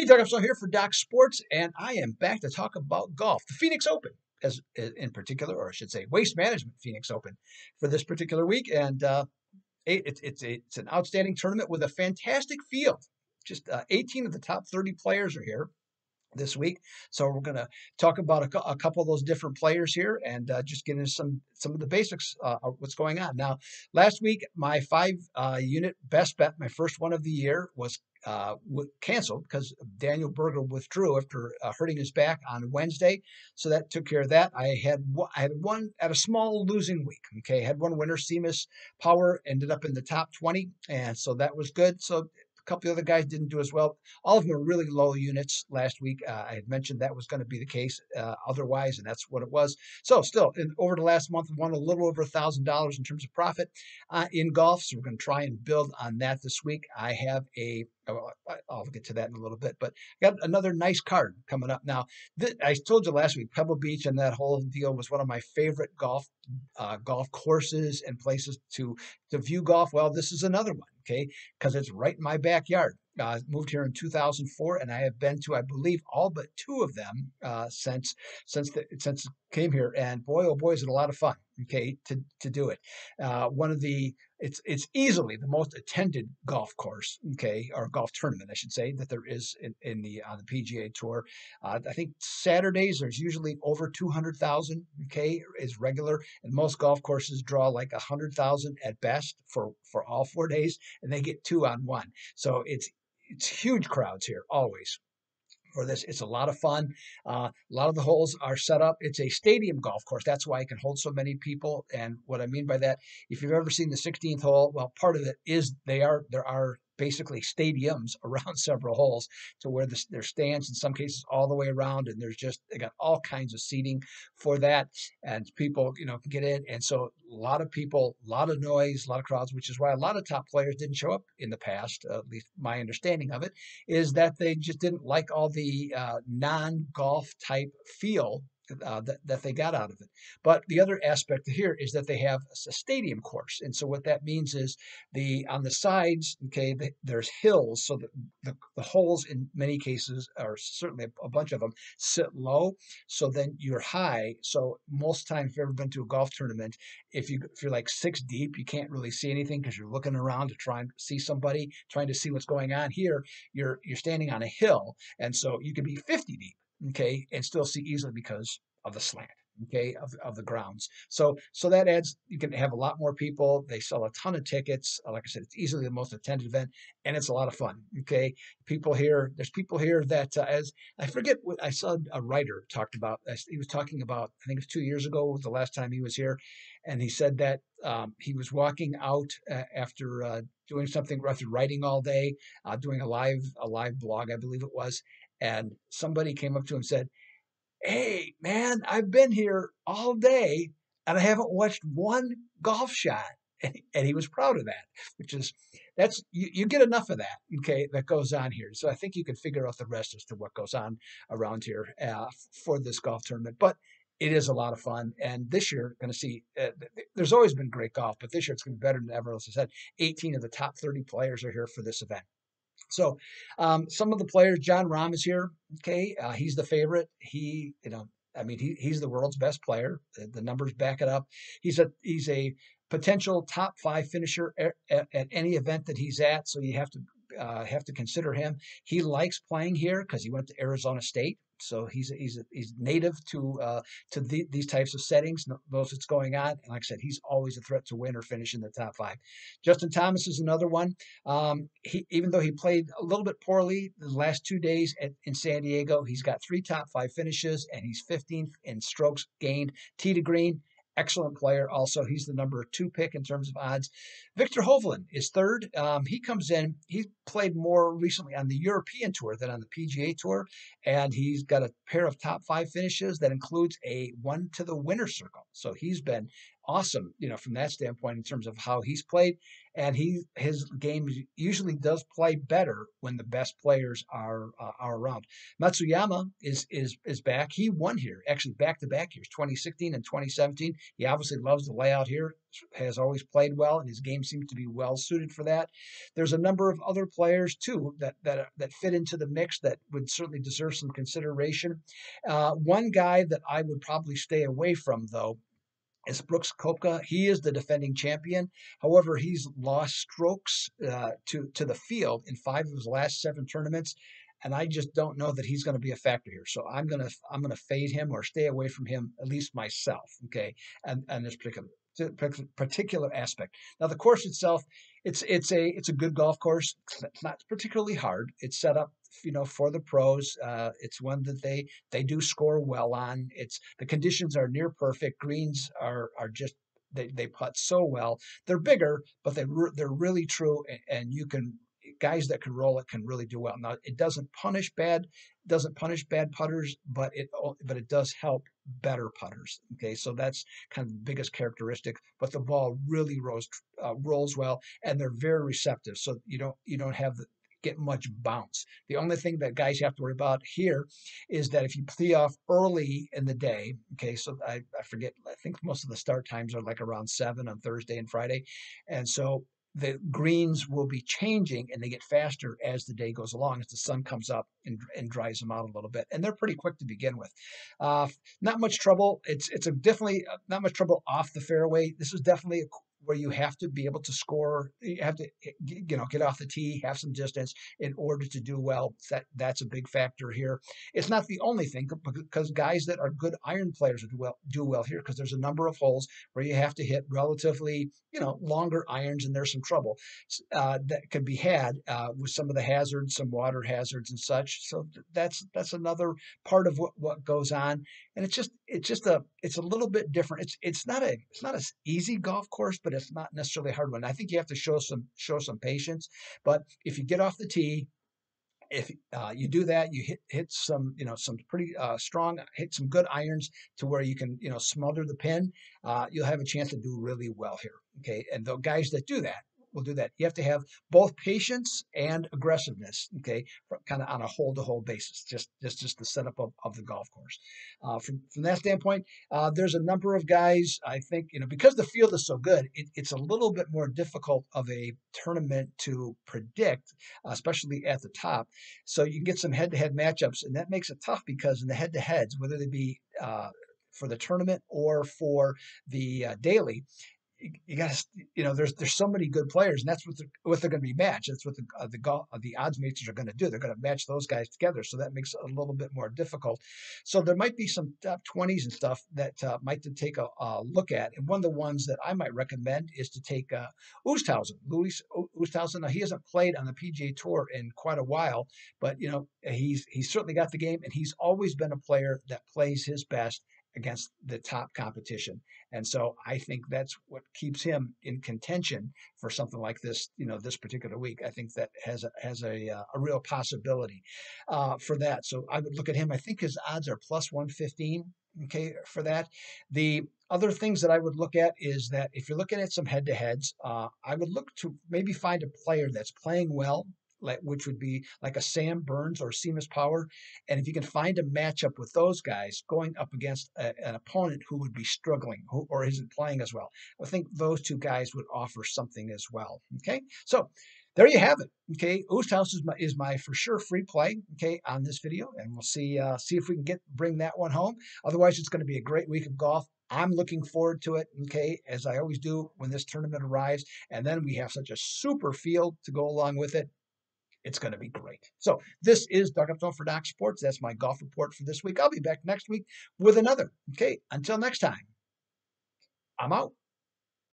Hey, Doug, Upstone here for Doc Sports, and I am back to talk about golf, the Phoenix Open, as in particular, or I should say, Waste Management Phoenix Open for this particular week. And it's an outstanding tournament with a fantastic field. Just 18 of the top 30 players are here this week. So we're going to talk about a couple of those different players here and just get into some of the basics of what's going on. Now, last week, my 5 unit best bet, my first one of the year, was canceled because Daniel Berger withdrew after hurting his back on Wednesday. So that took care of that. I had one at a small losing week. Okay, had one winner, Seamus Power, ended up in the top 20, and so that was good. So a couple of other guys didn't do as well. All of them are really low units last week. I had mentioned that was going to be the case otherwise, and that's what it was. So still, over the last month, I won a little over $1,000 in terms of profit in golf. So we're going to try and build on that this week. I have I'll get to that in a little bit, but I got another nice card coming up. Now, I told you last week, Pebble Beach and that whole deal was one of my favorite golf courses and places to view golf. Well, this is another one, okay, because it's right in my backyard. Moved here in 2004, and I have been to, I believe, all but 2 of them since it came here. And boy, oh boy, is it a lot of fun. Okay, to do it. It's easily the most attended golf course, okay, or golf tournament, I should say, that there is on the PGA Tour. I think Saturdays there's usually over 200,000. Okay, is regular, and most golf courses draw like 100,000 at best for all 4 days, and they get 2 on one. So it's huge crowds here always for this. It's a lot of fun. A lot of the holes are set up. It's a stadium golf course. That's why it can hold so many people. And what I mean by that, if you've ever seen the 16th hole, well, part of it is there are basically stadiums around several holes to where there's stands in some cases all the way around, and they got all kinds of seating for that, and people can get in. And so a lot of people, a lot of noise, a lot of crowds, which is why a lot of top players didn't show up in the past. At least my understanding of it is that they just didn't like all the non-golf type feel that they got out of it. But the other aspect here is that they have a stadium course, and so what that means is on the sides, okay, there's hills, so the holes in many cases, or certainly a bunch of them, sit low, so then you're high. So most times, if you've ever been to a golf tournament, if you're like 6 deep, you can't really see anything because you're looking around to try and see somebody, trying to see what's going on. Here, you're standing on a hill, and so you can be 50 deep, okay, and still see easily because of the slant, okay, of the grounds. So that adds, you can have a lot more people. They sell a ton of tickets. Like I said, it's easily the most attended event, and it's a lot of fun, okay. There's people here that, as I forget what I saw a writer talked about, he was talking about, I think it was 2 years ago was the last time he was here, and he said that he was walking out after doing something, after writing all day, doing a live blog, I believe it was, and somebody came up to him and said, "Hey, man, I've been here all day and I haven't watched one golf shot." And he was proud of that, you get enough of that, okay, that goes on here. So I think you can figure out the rest as to what goes on around here for this golf tournament. But it is a lot of fun. And this year, going to see, there's always been great golf, but this year it's going to be better than ever. As I said, 18 of the top 30 players are here for this event. So some of the players, John Rahm is here. Okay, he's the favorite. He's the world's best player. The numbers back it up. He's a potential top 5 finisher at any event that he's at. So you have to consider him. He likes playing here because he went to Arizona State. So he's native to these types of settings, knows what's going on. And like I said, he's always a threat to win or finish in the top 5. Justin Thomas is another one. Even though he played a little bit poorly the last 2 days in San Diego, he's got 3 top 5 finishes, and he's 15th in strokes gained, tee to green. Excellent player. Also, he's the number 2 pick in terms of odds. Victor Hovland is 3rd. He comes in. He played more recently on the European Tour than on the PGA Tour, and he's got a pair of top 5 finishes that includes a one to the winner's circle. So he's been awesome, from that standpoint in terms of how he's played, and his game usually does play better when the best players are around. Matsuyama is back. He won here actually back to back years, 2016 and 2017. He obviously loves the layout here, has always played well, and his game seems to be well suited for that. There's a number of other players too that fit into the mix that would certainly deserve some consideration. One guy that I would probably stay away from, though, is Brooks Koepka. He is the defending champion. However, he's lost strokes to the field in 5 of his last 7 tournaments, and I just don't know that he's going to be a factor here. So I'm gonna fade him or stay away from him, at least myself. Okay, and this particular aspect. Now, the course itself, it's a good golf course. It's not particularly hard. It's set up, for the pros. It's one that they do score well on. It's the conditions are near perfect. Greens are just they putt so well. They're bigger, but they're really true, and you can guys that can roll it can really do well. Now, it doesn't punish bad putters, but it does help better putters. Okay, so that's kind of the biggest characteristic. But the ball really rolls well, and they're very receptive. So you don't have get much bounce. The only thing that guys have to worry about here is that if you tee off early in the day, okay, so I forget, I think most of the start times are like around 7 on Thursday and Friday, and so the greens will be changing and they get faster as the day goes along, as the sun comes up and dries them out a little bit. And they're pretty quick to begin with. Uh, Not much trouble. It's a definitely not much trouble off the fairway. This is definitely where you have to be able to score. You have to, get off the tee, have some distance in order to do well. That's a big factor here. It's not the only thing, because guys that are good iron players do well here, because there's a number of holes where you have to hit relatively, longer irons, and there's some trouble that could be had with some of the hazards, some water hazards and such. So that's another part of what goes on, and it's a little bit different. It's not an easy golf course, but it's not necessarily a hard one. I think you have to show some patience. But if you get off the tee, if you do that, you hit some pretty strong, hit some good irons to where you can smother the pin. You'll have a chance to do really well here. Okay, and the guys that do that will do that. You have to have both patience and aggressiveness. Okay, kind of on a hole-to-hole basis, just the setup of the golf course. From that standpoint, there's a number of guys. I think because the field is so good, it's a little bit more difficult of a tournament to predict, especially at the top. So you can get some head-to-head matchups, and that makes it tough because in the head-to-heads, whether they be for the tournament or for the daily, you got to, there's so many good players, and that's what they're going to be matched. That's what the odds makers are going to do. They're going to match those guys together, so that makes it a little bit more difficult. So there might be some top 20s and stuff that might take a look at. And one of the ones that I might recommend is to take Oosthuizen. Louis Oosthuizen. Now, he hasn't played on the PGA Tour in quite a while, but he's certainly got the game, and he's always been a player that plays his best against the top competition. And so I think that's what keeps him in contention for something like this, this particular week. I think that has a real possibility for that. So I would look at him. I think his odds are plus 115. Okay, for that. The other things that I would look at is that if you're looking at some head-to-heads, I would look to maybe find a player that's playing well, which would be like a Sam Burns or Seamus Power. And if you can find a matchup with those guys going up against an opponent who would be struggling or isn't playing as well, I think those two guys would offer something as well. Okay, so there you have it. Okay, Oosthuizen is my for sure free play. Okay, on this video, and we'll see if we can bring that one home. Otherwise, it's going to be a great week of golf. I'm looking forward to it, okay, as I always do when this tournament arrives. And then we have such a super field to go along with it. It's going to be great. So this is Doug Upstone for Doc Sports. That's my golf report for this week. I'll be back next week with another. Okay, until next time, I'm out.